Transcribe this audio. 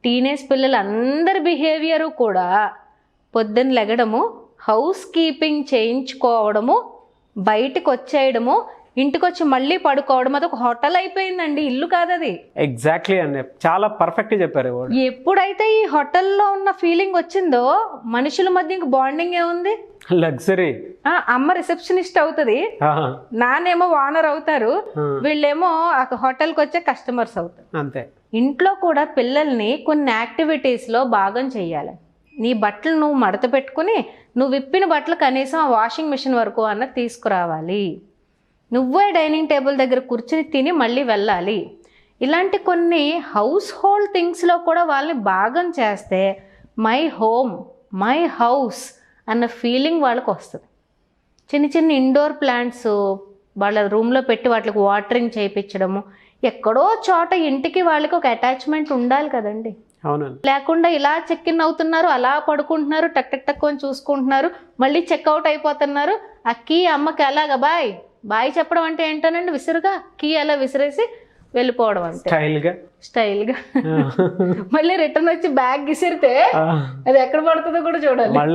Teenage పిల్లలు అందరి behaviour కూడా పొద్దున్న లెగడము, హౌస్ కీపింగ్ చేయించుకోవడము, బయటకు వచ్చేయడము, ఇంటికి వచ్చి మళ్ళీ పడుకోవడం, అదొక హోటల్ అయిపోయిందండి, ఇల్లు కాదది. ఎగ్జాక్ట్లీ అండి, చాలా పర్ఫెక్ట్ చెప్పారు. ఎప్పుడైతే ఈ హోటల్లో ఉన్న ఫీలింగ్ వచ్చిందో మనుషుల మధ్య ఇంక బాండింగ్ ఏముంది? లగ్జరీ. అమ్మ రిసెప్షనిస్ట్ అవుతుంది, నానేమో ఓనర్ అవుతారు, వీళ్ళేమో హోటల్కి వచ్చే కస్టమర్స్ అవుతారు. అంతే. ఇంట్లో కూడా పిల్లల్ని కొన్ని యాక్టివిటీస్లో భాగం చెయ్యాలి. నీ బట్టలు నువ్వు మడత పెట్టుకుని నువ్వు విప్పిన బట్టలు కనీసం ఆ వాషింగ్ మిషన్ వరకు అన్నది తీసుకురావాలి. నువ్వే డైనింగ్ టేబుల్ దగ్గర కూర్చుని తిని మళ్ళీ వెళ్ళాలి. ఇలాంటి కొన్ని హౌస్ హోల్డ్ థింగ్స్లో కూడా వాళ్ళని భాగం చేస్తే మై హోమ్, మై హౌస్ అన్న ఫీలింగ్ వాళ్ళకి వస్తుంది. చిన్న చిన్న ఇండోర్ ప్లాంట్స్ వాళ్ళ రూమ్లో పెట్టి వాటికి వాటరింగ్ చేయించడము, ఎక్కడో చోట ఇంటికి వాళ్ళకి ఒక అటాచ్మెంట్ ఉండాలి కదండి. అవునండి. లేకుండా ఇలా చెక్ ఇన్ అవుతున్నారు, అలా పడుకుంటున్నారు, టక్ టక్ టక్ అని చూసుకుంటున్నారు, మళ్ళీ చెక్అవుట్ అయిపోతున్నారు. ఆ కీ అమ్మకి అలాగా బాయ్ బాయ్ చెప్పడం అంటే ఏంటోనండి, విసురుగా కీ అలా విసిరేసి వెళ్ళిపోవడం అంటే స్టైల్గా. మళ్ళీ రిటర్న్ వచ్చి బ్యాగ్ విసిరితే అది ఎక్కడ పడుతుందో కూడా చూడాలి.